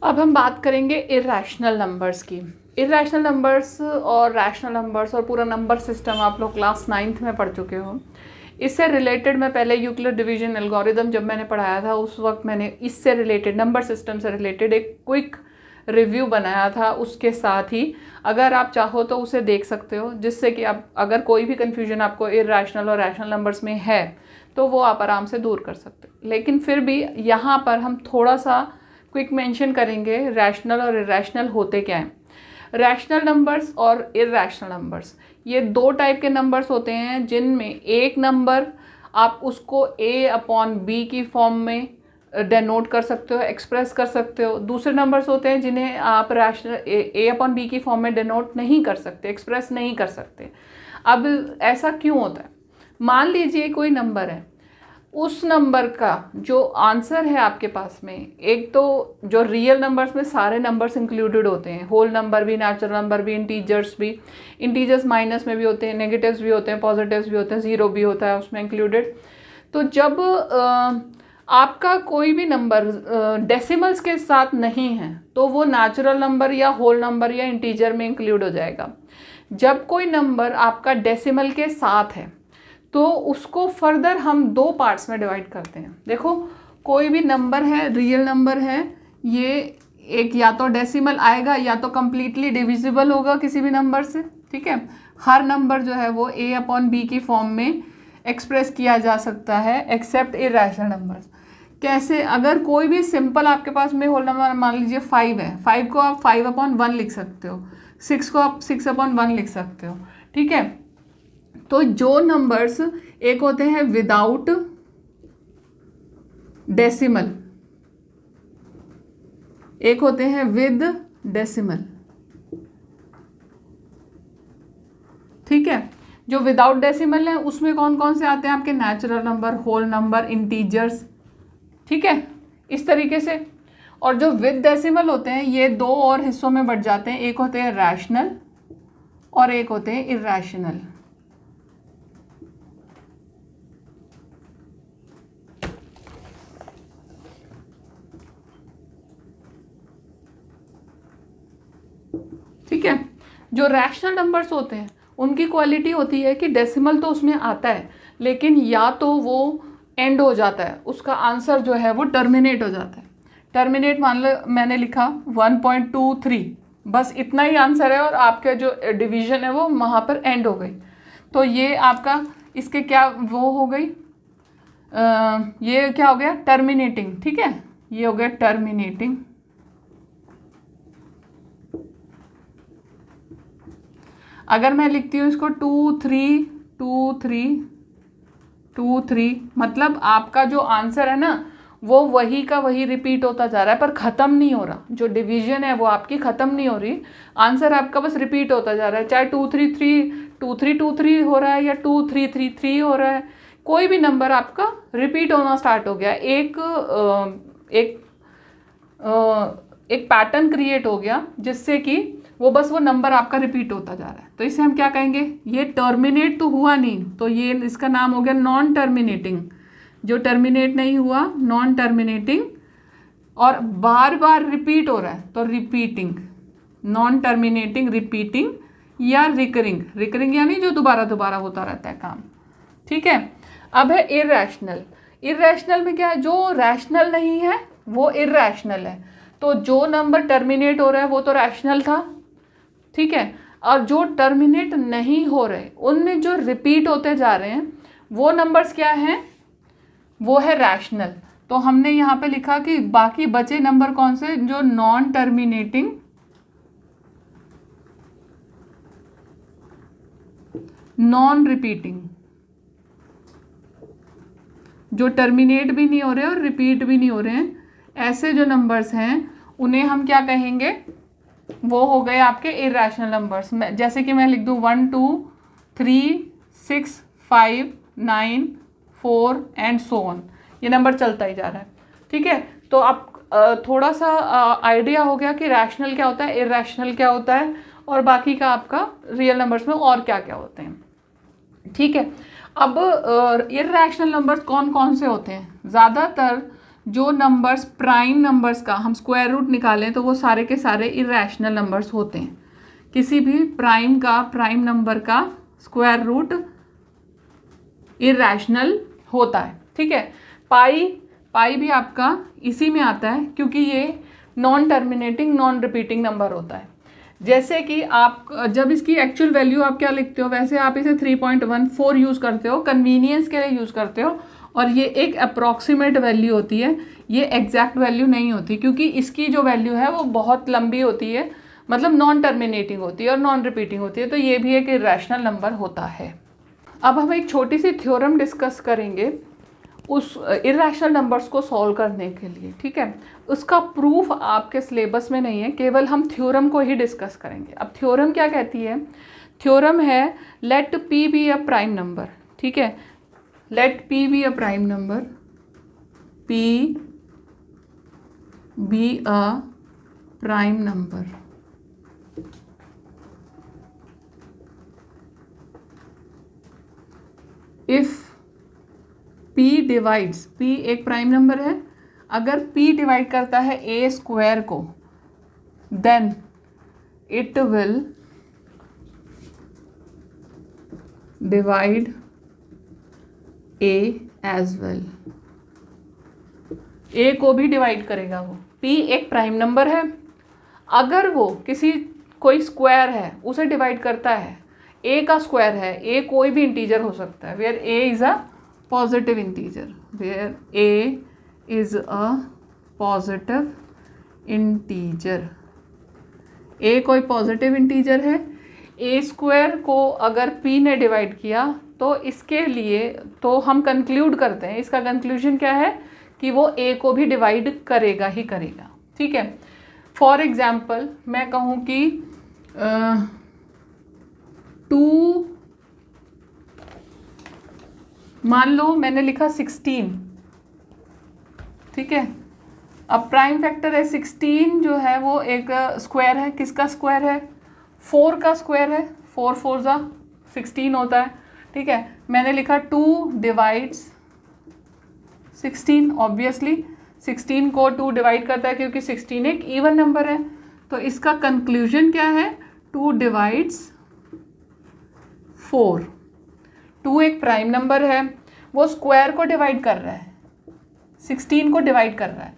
अब हम बात करेंगे इर्रेशनल नंबर्स की। इर्रेशनल नंबर्स और रैशनल नंबर्स और पूरा नंबर सिस्टम आप लोग क्लास 9th में पढ़ चुके हो। इससे रिलेटेड मैं पहले यूक्लिड डिवीजन एल्गोरिदम जब मैंने पढ़ाया था उस वक्त मैंने इससे रिलेटेड नंबर सिस्टम से रिलेटेड एक क्विक रिव्यू बनाया था। उसके साथ ही अगर आप चाहो तो उसे देख सकते हो, जिससे कि आप अगर कोई भी कन्फ्यूजन आपको इर्रेशनल और रैशनल नंबर्स में है तो वो आप आराम से दूर कर सकते हो। लेकिन फिर भी यहाँ पर हम थोड़ा सा क्विक मेंशन करेंगे रैशनल और इर्रेशनल होते क्या हैं। रैशनल नंबर्स और इर्रेशनल नंबर्स ये दो टाइप के नंबर्स होते हैं, जिनमें एक नंबर आप उसको a/b की फॉर्म में डेनोट कर सकते हो, एक्सप्रेस कर सकते हो। दूसरे नंबर्स होते हैं जिन्हें आप रैशनल a/b की फॉर्म में डेनोट नहीं कर सकते, एक्सप्रेस नहीं कर सकते। अब ऐसा क्यों होता है? मान लीजिए कोई नंबर है, उस नंबर का जो आंसर है आपके पास में, एक तो जो रियल नंबर्स में सारे नंबर्स इंक्लूडेड होते हैं, होल नंबर भी, नेचुरल नंबर भी, इंटीजर्स भी। इंटीजर्स माइनस में भी होते हैं, नेगेटिव्स भी होते हैं, पॉजिटिव्स भी होते हैं, ज़ीरो भी होता है उसमें इंक्लूडेड। तो जब आपका कोई भी नंबर डेसिमल्स के साथ नहीं है तो वो नेचुरल नंबर या होल नंबर या इंटीजर में इंक्लूड हो जाएगा। जब कोई नंबर आपका डेसिमल के साथ है तो उसको फर्दर हम दो पार्ट्स में डिवाइड करते हैं। देखो, कोई भी नंबर है, रियल नंबर है, ये एक या तो डेसिमल आएगा या तो कंप्लीटली डिविजिबल होगा किसी भी नंबर से। ठीक है, हर नंबर जो है वो a/b की फॉर्म में एक्सप्रेस किया जा सकता है एक्सेप्ट इर्रेशनल नंबर्स। कैसे? अगर कोई भी सिंपल आपके पास में होल नंबर मान लीजिए 5 है, 5 को आप 5/1 लिख सकते हो, 6 को आप 6/1 लिख सकते हो। ठीक है, तो जो नंबर्स एक होते हैं विदाउट डेसिमल, एक होते हैं विद डेसिमल। ठीक है, जो विदाउट डेसिमल है उसमें कौन कौन से आते हैं आपके? Natural number, whole number, integers. ठीक है, इस तरीके से। और जो विद डेसिमल होते हैं ये दो और हिस्सों में बढ़ जाते हैं, एक होते हैं रैशनल और एक होते हैं इर्रेशनल। ठीक है, जो रैशनल नंबर्स होते हैं उनकी क्वालिटी होती है कि डेसिमल तो उसमें आता है, लेकिन या तो वो एंड हो जाता है, उसका आंसर जो है वो टर्मिनेट हो जाता है। टर्मिनेट मान लो मैंने लिखा 1.23, बस इतना ही आंसर है और आपका जो डिवीजन है वो वहाँ पर एंड हो गई। तो ये आपका इसके क्या वो हो गई, ये क्या हो गया? टर्मिनेटिंग। ठीक है, ये हो गया टर्मिनेटिंग। अगर मैं लिखती हूँ इसको 2 3 मतलब आपका जो आंसर है ना वो वही का वही रिपीट होता जा रहा है पर ख़त्म नहीं हो रहा। जो डिवीजन है वो आपकी ख़त्म नहीं हो रही, आंसर आपका बस रिपीट होता जा रहा है। चाहे 2 3 हो रहा है या 2 3 हो रहा है, कोई भी नंबर आपका रिपीट होना स्टार्ट हो गया। एक पैटर्न क्रिएट हो गया जिससे कि वो बस वो नंबर आपका रिपीट होता जा रहा है। तो इसे हम क्या कहेंगे? ये टर्मिनेट तो हुआ नहीं, तो ये इसका नाम हो गया नॉन टर्मिनेटिंग। जो टर्मिनेट नहीं हुआ, नॉन टर्मिनेटिंग, और बार बार रिपीट हो रहा है तो रिपीटिंग। नॉन टर्मिनेटिंग, रिपीटिंग या रिकरिंग। रिकरिंग यानी जो दोबारा दोबारा होता रहता है काम। ठीक है, अब है इर्रेशनल। इर्रेशनल में क्या है? जो रैशनल नहीं है वो इर्रेशनल है। तो जो नंबर टर्मिनेट हो रहा है वो तो रैशनल था। ठीक है, और जो टर्मिनेट नहीं हो रहे उनमें जो रिपीट होते जा रहे हैं वो नंबर्स क्या हैं? वो है रैशनल। तो हमने यहाँ पे लिखा कि बाकी बचे नंबर कौन से? जो नॉन टर्मिनेटिंग, नॉन रिपीटिंग, जो टर्मिनेट भी नहीं हो रहे और रिपीट भी नहीं हो रहे हैं, ऐसे जो नंबर्स हैं उन्हें हम क्या कहेंगे? वो हो गए आपके इर्रेशनल नंबर्स। जैसे कि मैं लिख दूँ 1 2 3 6 5 9 4 एंड सो ऑन, ये नंबर चलता ही जा रहा है। ठीक है, तो आप थोड़ा सा आइडिया हो गया कि रैशनल क्या होता है, इर्रेशनल क्या होता है, और बाकी का आपका रियल नंबर्स में और क्या क्या होते हैं। ठीक है, अब इर्रेशनल नंबर्स कौन कौन से होते हैं? ज़्यादातर जो नंबर्स प्राइम नंबर्स का हम स्क्वायर रूट निकालें तो वो सारे के सारे इरेशनल नंबर्स होते हैं। किसी भी प्राइम नंबर का स्क्वायर रूट इरेशनल होता है, ठीक है। पाई भी आपका इसी में आता है क्योंकि ये non terminating non repeating number होता है। जैसे कि आप जब इसकी एक्चुअल वैल्यू आप क्या लिखते हो, वैसे आप इसे 3.14 यूज़ करते हो, कन्वीनियंस के लिए यूज़ करते हो, और ये एक अप्रॉक्सीमेट वैल्यू होती है, ये एग्जैक्ट वैल्यू नहीं होती क्योंकि इसकी जो वैल्यू है वो बहुत लंबी होती है, मतलब नॉन टर्मिनेटिंग होती है और नॉन रिपीटिंग होती है, तो ये भी एक इरेशनल नंबर होता है। अब हम एक छोटी सी थ्योरम डिस्कस करेंगे उस इरेशनल नंबर्स को सॉल्व करने के लिए, ठीक है। उसका प्रूफ आपके सिलेबस में नहीं है, केवल हम थ्योरम को ही डिस्कस करेंगे। अब थ्योरम क्या कहती है? थ्योरम है let p be a prime number, ठीक है। Let p be a prime number, p be a prime number if P divides, P एक प्राइम नंबर है, अगर P डिवाइड करता है a स्क्वायर को, then it will divide a as well. a को भी डिवाइड करेगा वो। P एक प्राइम नंबर है, अगर वो कोई स्क्वायर है उसे डिवाइड करता है, a का स्क्वायर है, a कोई भी इंटीजर हो सकता है, where a is a positive integer, where a is a positive integer, a कोई पॉजिटिव इंटीजर है, a स्क्वायर को अगर p ने डिवाइड किया तो इसके लिए तो हम कंक्लूड करते हैं, इसका कंक्लूजन क्या है कि वो a को भी डिवाइड करेगा ही करेगा, ठीक है। फॉर एग्जाम्पल मैं कहूँ कि 2, मान लो मैंने लिखा 16, ठीक है। अब प्राइम फैक्टर है 16, जो है वो एक स्क्वायर है, किसका स्क्वायर है? 4 का स्क्वायर है, 4 4 जा 16 होता है, ठीक है। मैंने लिखा 2 डिवाइड्स 16, ऑब्वियसली 16 को 2 डिवाइड करता है क्योंकि 16 एक इवन नंबर है, तो इसका कंक्लूजन क्या है? 2 डिवाइड्स 4। 2 एक प्राइम नंबर है, वो स्क्वायर को डिवाइड कर रहा है, 16 को डिवाइड कर रहा है,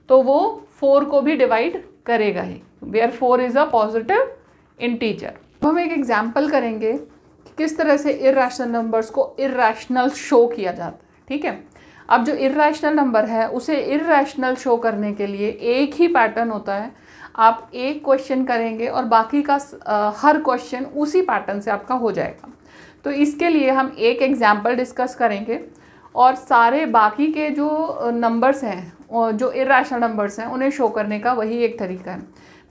तो वो 4 को भी डिवाइड करेगा ही, where 4 is a positive integer. अब हम एक एग्जाम्पल करेंगे कि किस तरह से इरेशनल नंबर्स को इरेशनल शो किया जाता है, ठीक है। अब जो इरेशनल नंबर है उसे इरेशनल शो करने के लिए एक ही पैटर्न होता है, आप एक क्वेश्चन करेंगे और बाकी का हर क्वेश्चन उसी पैटर्न से आपका हो जाएगा। तो इसके लिए हम एक एग्जाम्पल डिस्कस करेंगे और सारे बाकी के जो नंबर्स हैं, जो इरेशनल नंबर्स हैं, उन्हें शो करने का वही एक तरीका है,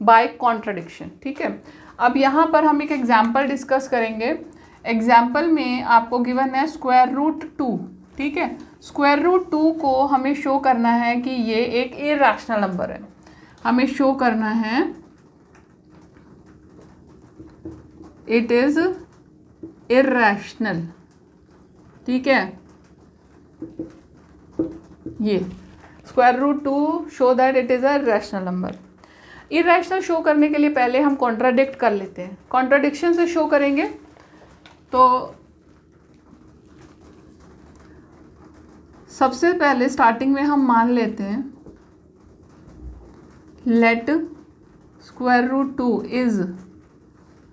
बाय कॉन्ट्रडिक्शन, ठीक है। अब यहाँ पर हम एक एग्जाम्पल डिस्कस करेंगे। एग्जाम्पल में आपको गिवन है √2, ठीक है। √2 को हमें शो करना है कि ये एक इरेशनल नंबर है, हमें शो करना है इट इज इरेशनल, ठीक है। ये √2 show that it is a rational number. Irrational show करने के लिए पहले हम कॉन्ट्राडिक्ट कर लेते हैं, कॉन्ट्राडिक्शन से शो करेंगे। तो सबसे पहले स्टार्टिंग में हम मान लेते हैं लेट √2 इज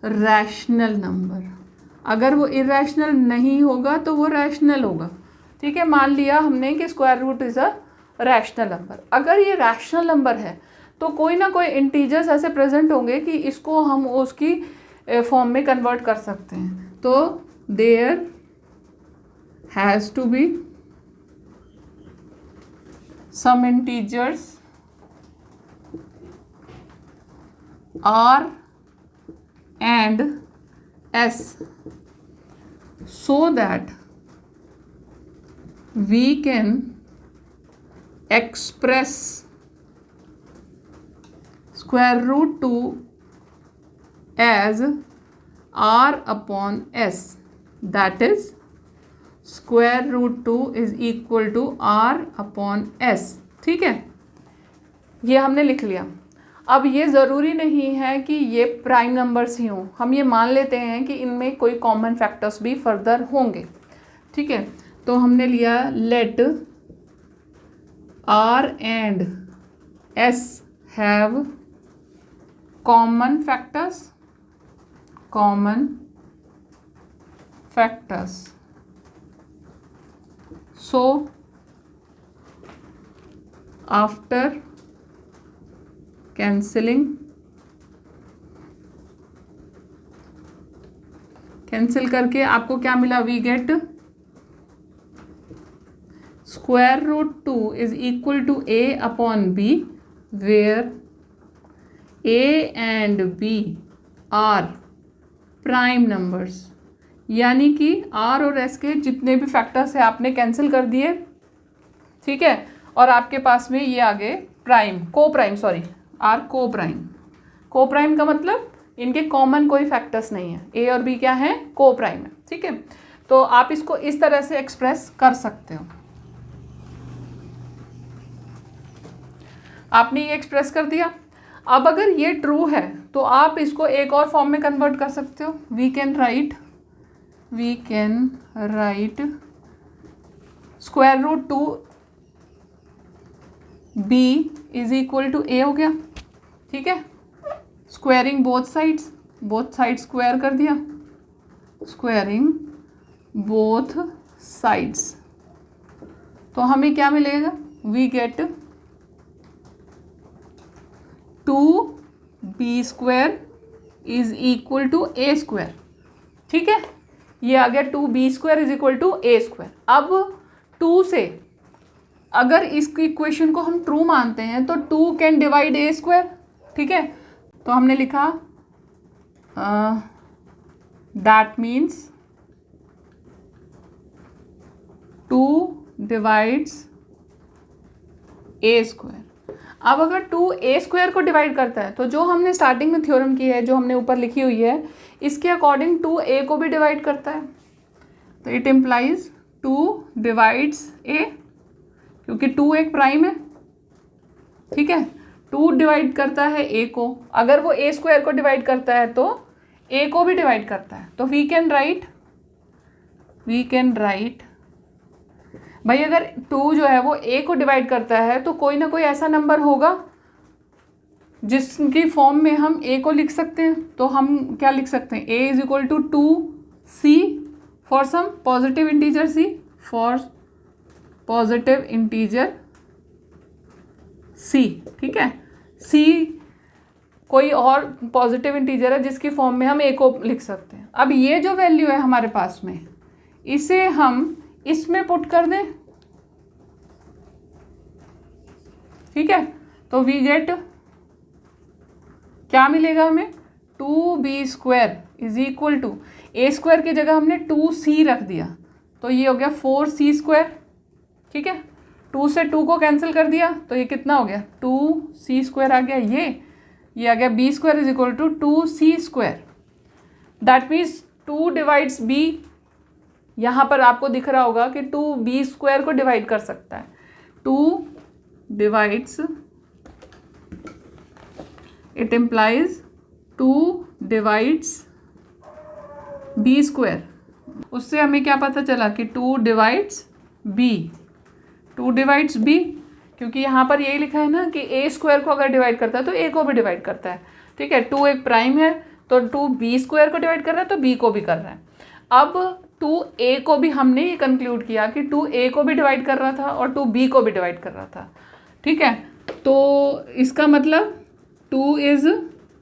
रैशनल नंबर। अगर वो इरेशनल नहीं होगा तो वो रैशनल होगा, ठीक है। मान लिया हमने कि √2 इज अ रैशनल नंबर। अगर ये रैशनल नंबर है तो कोई ना कोई इंटीजर्स ऐसे प्रेजेंट होंगे कि इसको हम उसकी फॉर्म में कन्वर्ट कर सकते हैं। तो there has to be some integers R and S so that we can express √2 as R upon S, that is √2 is equal to R upon S, ठीक है, ये हमने लिख लिया। अब ये ज़रूरी नहीं है कि ये प्राइम नंबर्स ही हों, हम ये मान लेते हैं कि इनमें कोई कॉमन फैक्टर्स भी फर्दर होंगे। ठीक है, तो हमने लिया let R and S have common factors so after cancel करके आपको क्या मिला, we get square root 2 is equal to a upon b where a and b are prime numbers. यानी कि r और s के जितने भी फैक्टर्स हैं आपने कैंसिल कर दिए। ठीक है, और आपके पास में ये आ गए प्राइम, को प्राइम का मतलब इनके कॉमन कोई फैक्टर्स नहीं है, ए और बी क्या है, को प्राइम है। ठीक है, तो आप इसको इस तरह से एक्सप्रेस कर सकते हो। आपने ये एक्सप्रेस कर दिया। अब अगर ये ट्रू है तो आप इसको एक और फॉर्म में कन्वर्ट कर सकते हो। We can write square root 2 b is equal to a हो गया। ठीक है, स्क्वायरिंग बोथ साइड्स स्क्वायर कर दिया, स्क्वायरिंग बोथ साइड्स, तो हमें क्या मिलेगा, we get 2b square is equal to a square. ठीक है, ये आ गया 2b square is equal to a square. अब 2 से अगर इसकी इक्वेशन को हम ट्रू मानते हैं तो 2 कैन डिवाइड a स्क्वायर। ठीक है, तो हमने लिखा that means 2 divides a square. अब अगर 2 a स्क्वायर को डिवाइड करता है तो जो हमने स्टार्टिंग में थ्योरम की है, जो हमने ऊपर लिखी हुई है, इसके अकॉर्डिंग 2 a को भी डिवाइड करता है। तो इट इम्प्लाइज 2 डिवाइड्स a, क्योंकि 2 एक प्राइम है। ठीक है, 2 डिवाइड करता है a को, अगर वो a स्क्वायर को डिवाइड करता है तो a को भी डिवाइड करता है। तो वी कैन राइट भाई, अगर 2 जो है वो a को डिवाइड करता है तो कोई ना कोई ऐसा नंबर होगा जिसकी फॉर्म में हम a को लिख सकते हैं। तो हम क्या लिख सकते हैं, a is equal to 2c for some positive integer c, for positive integer c। ठीक है, c कोई और पॉजिटिव इंटीजर है जिसकी फॉर्म में हम a को लिख सकते हैं। अब ये जो वैल्यू है हमारे पास में, इसे हम इसमें पुट कर दें। ठीक है, तो वी गेट क्या मिलेगा हमें, 2b square is equal to a square की जगह हमने 2c रख दिया, तो ये हो गया 4c स्क्वायर। ठीक है, 2 से 2 को कैंसिल कर दिया तो ये कितना हो गया, 2c स्क्वायर आ गया। ये आ गया b square is equal to 2c square. That means 2 divides b, यहाँ पर आपको दिख रहा होगा कि 2b स्क्वायर को डिवाइड कर सकता है। 2 divides, it implies 2 divides b square. उससे हमें क्या पता चला कि 2 डिवाइड्स b, क्योंकि यहाँ पर यही लिखा है ना कि a स्क्वायर को अगर डिवाइड करता है तो a को भी डिवाइड करता है। ठीक है, 2 एक प्राइम है तो 2b स्क्वायर को डिवाइड कर रहा है तो b को भी कर रहा है। अब 2a को भी हमने ये कंक्लूड किया कि 2a को भी डिवाइड कर रहा था और 2b को भी डिवाइड कर रहा था। ठीक है, तो इसका मतलब 2 is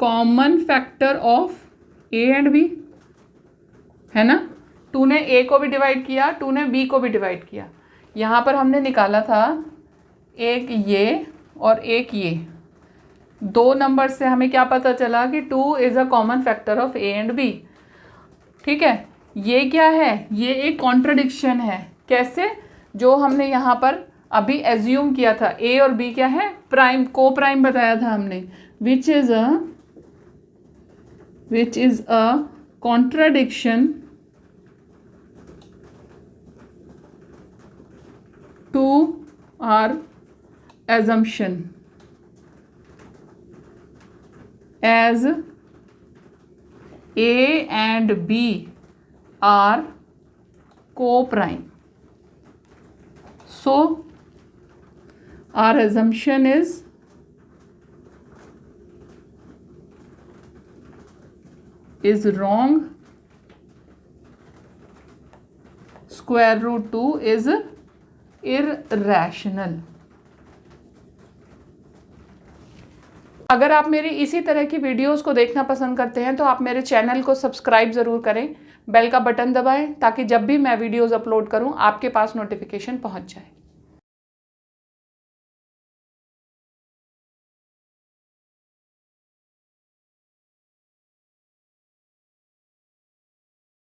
common factor of a and b, है ना। 2 ने a को भी डिवाइड किया, 2 ने b को भी डिवाइड किया। यहाँ पर हमने निकाला था एक ये और एक ये, 2 नंबर से हमें क्या पता चला कि 2 is a common factor of a and b। ठीक है, ये क्या है, ये एक कॉन्ट्रडिक्शन है। कैसे, जो हमने यहाँ पर अभी एज्यूम किया था a और b क्या है, प्राइम, को प्राइम बताया था हमने, which is a contradiction to our assumption as A and B are co-prime. So our assumption is wrong. Square root 2 is irrational. अगर आप मेरी इसी तरह की वीडियोस को देखना पसंद करते हैं तो आप मेरे चैनल को सब्सक्राइब ज़रूर करें, बेल का बटन दबाएं ताकि जब भी मैं वीडियोस अपलोड करूं आपके पास नोटिफिकेशन पहुंच जाए।